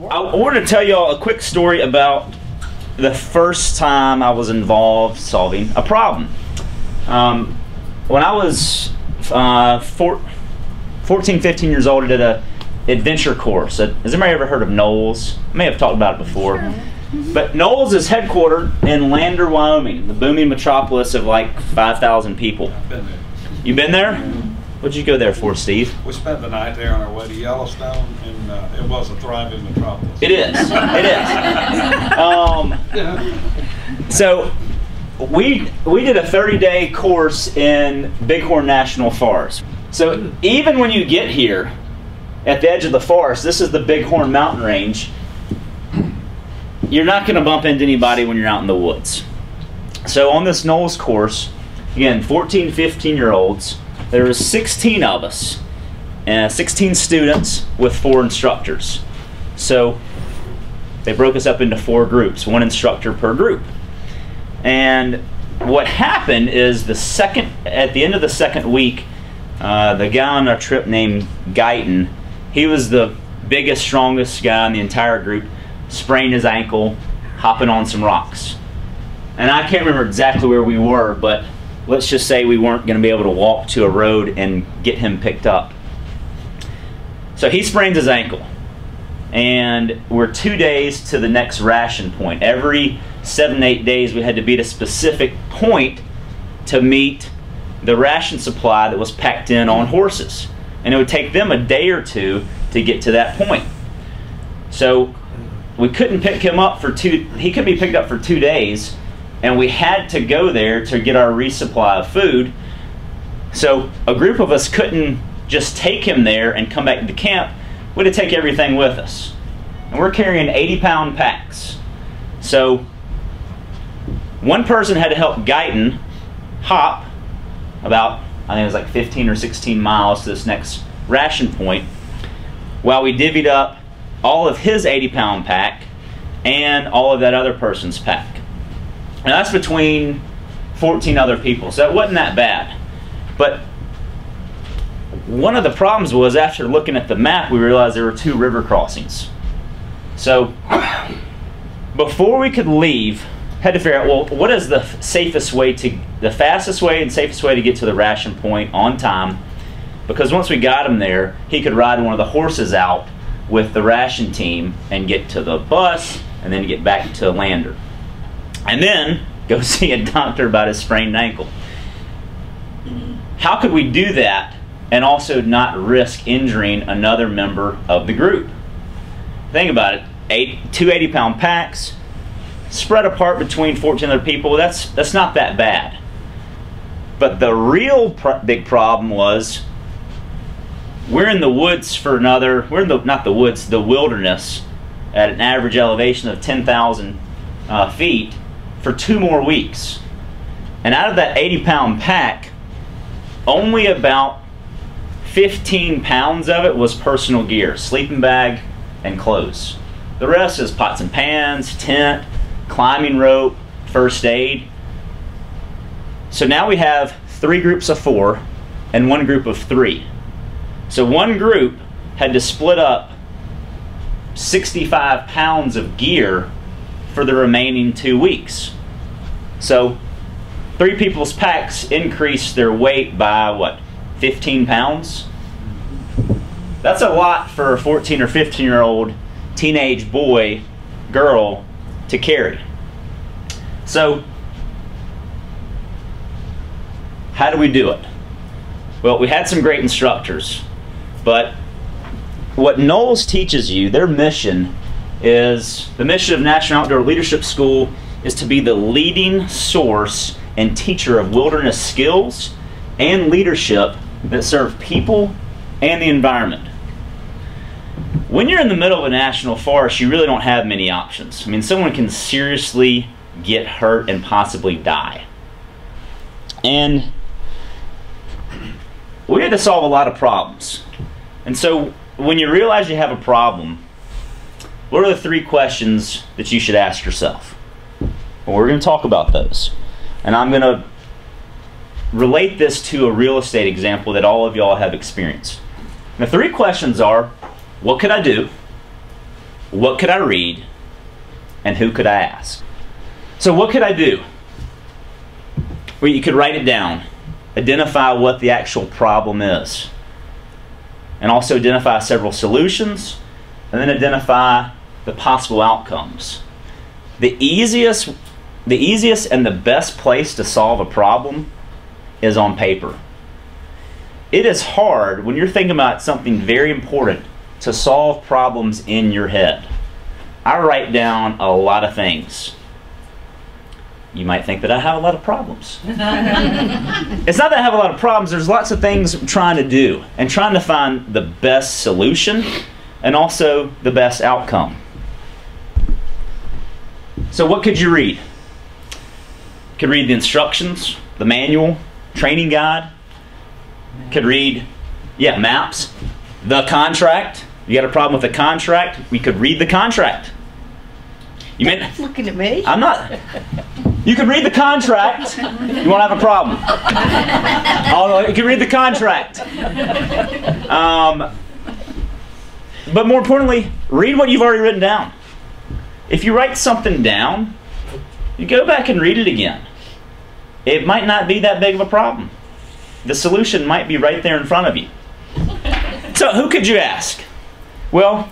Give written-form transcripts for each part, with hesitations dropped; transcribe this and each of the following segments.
I wanted to tell y'all a quick story about the first time I was involved solving a problem. When I was 14, 15 years old, I did a adventure course. Has anybody ever heard of Knowles? I may have talked about it before. Sure. But Knowles is headquartered in Lander, Wyoming, the booming metropolis of like 5,000 people. I've been there. You've been there? What'd you go there for, Steve? We spent the night there on our way to Yellowstone, and it was a thriving metropolis. It is. It is. So we did a 30-day course in Bighorn National Forest. So even when you get here, at the edge of the forest, this is the Bighorn Mountain Range, you're not going to bump into anybody when you're out in the woods. So on this Knowles course, again, 14, 15-year-olds, there was 16 of us, 16 students with 4 instructors. So they broke us up into 4 groups, 1 instructor per group. And what happened is at the end of the second week, the guy on our trip named Guyton, he was the biggest, strongest guy in the entire group, sprained his ankle hopping on some rocks. And I can't remember exactly where we were, but let's just say we weren't going to be able to walk to a road and get him picked up. So he sprains his ankle, and we're 2 days to the next ration point. Every 7 to 8 days we had to be at a specific point to meet the ration supply that was packed in on horses. And it would take them a day or 2 to get to that point. So we couldn't pick him up he couldn't be picked up for 2 days, and we had to go there to get our resupply of food. So a group of us couldn't just take him there and come back to camp. We had to take everything with us. And we're carrying 80-pound packs. So one person had to help Guyton hop about, I think it was like 15 or 16 miles to this next ration point, while we divvied up all of his 80-pound pack and all of that other person's pack. And that's between 14 other people, so it wasn't that bad. But one of the problems was, after looking at the map, we realized there were 2 river crossings. So before we could leave, had to figure out, well, what is the fastest way and safest way to get to the ration point on time? Because once we got him there, he could ride one of the horses out with the ration team and get to the bus and then get back to Lander. And then go see a doctor about his sprained ankle. How could we do that and also not risk injuring another member of the group? Think about it. 2 80-pound packs, spread apart between 14 other people, that's not that bad. But the real big problem was, we're in the woods for the wilderness at an average elevation of 10,000 feet for 2 more weeks. And out of that 80-pound pack, only about 15 pounds of it was personal gear, sleeping bag and clothes. The rest is pots and pans, tent, climbing rope, first aid. So now we have 3 groups of 4 and 1 group of 3. So one group had to split up 65 pounds of gear for the remaining 2 weeks. So 3 people's packs increased their weight by what, 15 pounds? That's a lot for a 14 or 15-year-old teenage boy, girl to carry. So how do we do it? Well, we had some great instructors, but what Knowles teaches you, their mission is, the mission of National Outdoor Leadership School is to be the leading source and teacher of wilderness skills and leadership that serve people and the environment. When you're in the middle of a national forest, you really don't have many options. I mean, someone can seriously get hurt and possibly die. And we had to solve a lot of problems. And so when you realize you have a problem, what are the 3 questions that you should ask yourself? Well, we're going to talk about those. And I'm going to relate this to a real estate example that all of y'all have experienced. The 3 questions are, what could I do? what could I read, and who could I ask? So what could I do? Well, you could write it down, identify what the actual problem is, and also identify several solutions, and then identify the possible outcomes. The easiest and the best place to solve a problem is on paper. It is hard when you're thinking about something very important to solve problems in your head. I write down a lot of things. You might think that I have a lot of problems. It's not that I have a lot of problems. There's lots of things I'm trying to do and trying to find the best solution and also the best outcome. So what could you read? You could read the instructions, the manual, training guide. You could read, maps, the contract. You got a problem with the contract? We could read the contract. You mean looking at me? I'm not. You can read the contract. You won't have a problem. Although you can read the contract. But more importantly, read what you've already written down. If you write something down, you go back and read it again. It might not be that big of a problem. The solution might be right there in front of you. So who could you ask? Well,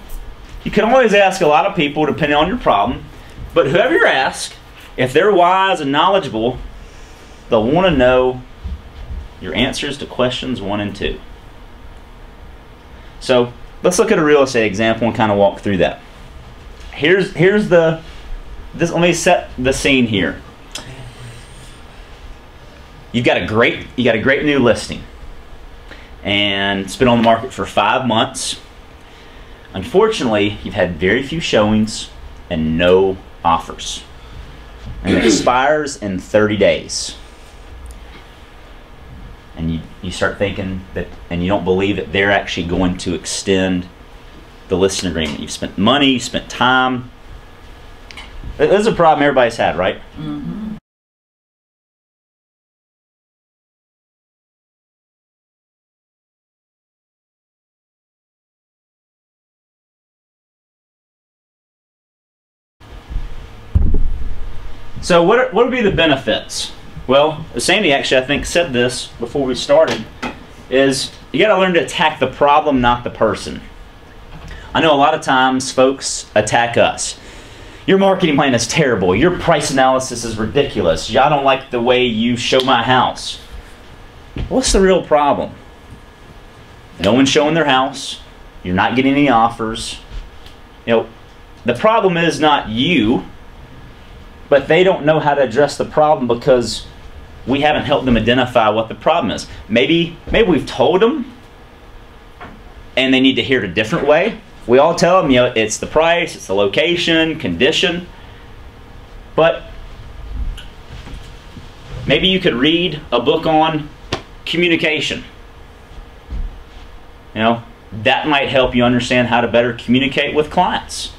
you can always ask a lot of people depending on your problem. But whoever you ask, if they're wise and knowledgeable, they'll want to know your answers to questions 1 and 2. So let's look at a real estate example and kind of walk through that. Let me set the scene here. You got a great new listing, and it's been on the market for 5 months. Unfortunately, you've had very few showings and no offers. And it expires in 30 days. And you start thinking that, and you don't believe that they're actually going to extend the listing agreement. You've spent money, you've spent time. This is a problem everybody's had, right? Mm-hmm. So what would be the benefits? Well, Sandy actually, I think, said this before we started, is you got to learn to attack the problem, not the person. I know a lot of times folks attack us. Your marketing plan is terrible. Your price analysis is ridiculous. I don't like the way you show my house. What's the real problem? No one's showing their house. You're not getting any offers. The problem is not you, but they don't know how to address the problem because we haven't helped them identify what the problem is. Maybe we've told them and they need to hear it a different way. We all tell them, it's the price, it's the location, condition. But maybe you could read a book on communication. That might help you understand how to better communicate with clients.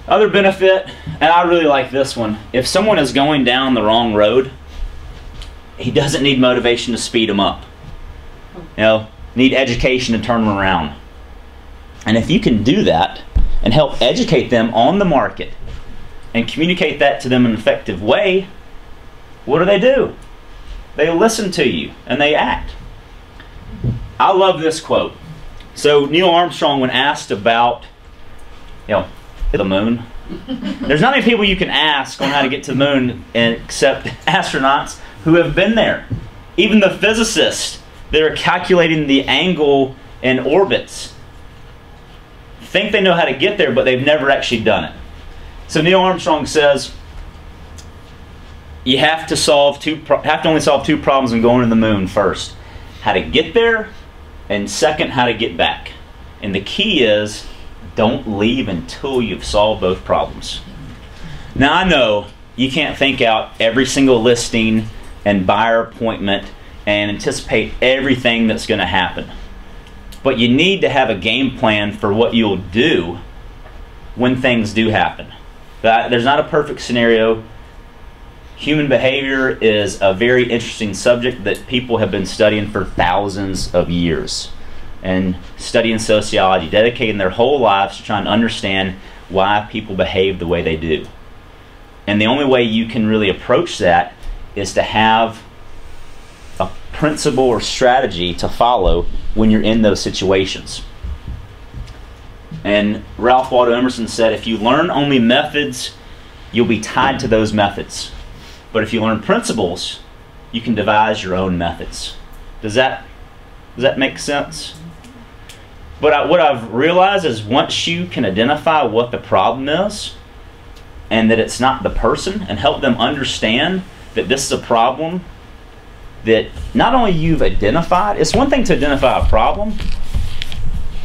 Other benefit, and I really like this one, if someone is going down the wrong road, he doesn't need motivation to speed them up. Need education to turn them around. And if you can do that and help educate them on the market and communicate that to them in an effective way, what do? They listen to you and they act. I love this quote. So Neil Armstrong, when asked about the moon, there's not many people you can ask on how to get to the moon except astronauts who have been there. Even the physicists that are calculating the angle in orbits think they know how to get there, but they've never actually done it. So Neil Armstrong says you have to only solve 2 problems when going to the moon. First, how to get there, and second, how to get back. And the key is, don't leave until you've solved both problems. Now I know you can't think out every single listing and buyer appointment and anticipate everything that's going to happen. But you need to have a game plan for what you'll do when things do happen. There's not a perfect scenario. Human behavior is a very interesting subject that people have been studying for thousands of years. and studying sociology, dedicating their whole lives to trying to understand why people behave the way they do. And the only way you can really approach that is to have a principle or strategy to follow when you're in those situations. And Ralph Waldo Emerson said, if you learn only methods, you'll be tied to those methods. But if you learn principles, you can devise your own methods. Does that make sense? But what I've realized is once you can identify what the problem is and that it's not the person, and help them understand that this is a problem that not only you've identified, it's one thing to identify a problem.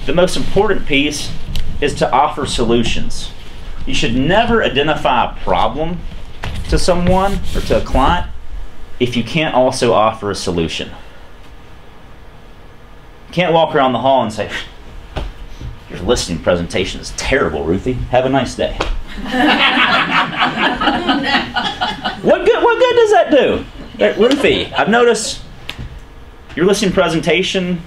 The most important piece is to offer solutions. You should never identify a problem to someone or to a client if you can't also offer a solution. You can't walk around the hall and say, your listing presentation is terrible, Ruthie. Have a nice day. What good does that do? Ruthie, I've noticed your listing presentation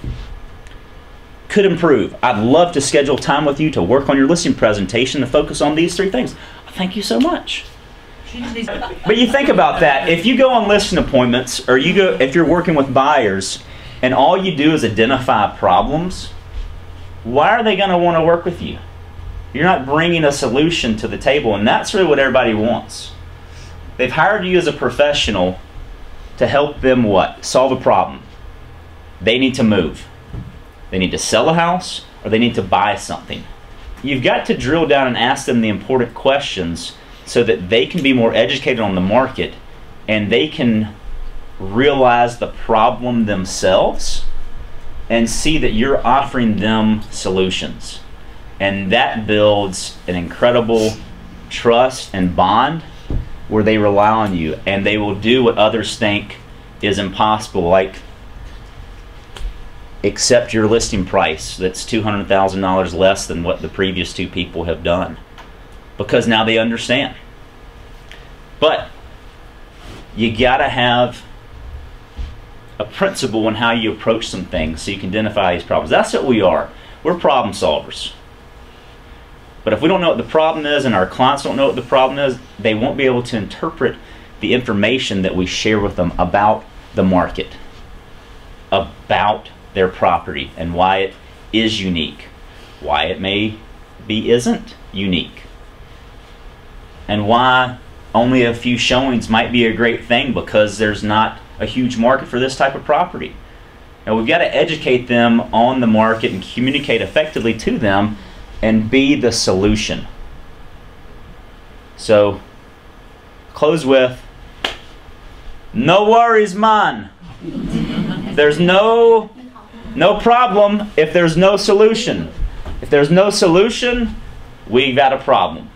could improve. I'd love to schedule time with you to work on your listing presentation to focus on these 3 things. Thank you so much. But you think about that. If you go on listing appointments, or if you're working with buyers, and all you do is identify problems, why are they going to want to work with you? You're not bringing a solution to the table, and that's really what everybody wants. They've hired you as a professional to help them what? Solve a problem. They need to move. They need to sell a house, or they need to buy something. You've got to drill down and ask them the important questions so that they can be more educated on the market and they can realize the problem themselves and see that you're offering them solutions. And that builds an incredible trust and bond where they rely on you, and they will do what others think is impossible, like accept your listing price that's $200,000 less than what the previous 2 people have done, because now they understand. But you gotta have a principle in how you approach some things so you can identify these problems. That's what we are. We're problem solvers. But if we don't know what the problem is and our clients don't know what the problem is, they won't be able to interpret the information that we share with them about the market, about their property, and why it is unique, why it may be isn't unique, and why only a few showings might be a great thing because there's not a huge market for this type of property. Now we've got to educate them on the market and communicate effectively to them and be the solution. So close with, no worries, man. There's no problem if there's no solution. If there's no solution, we've got a problem.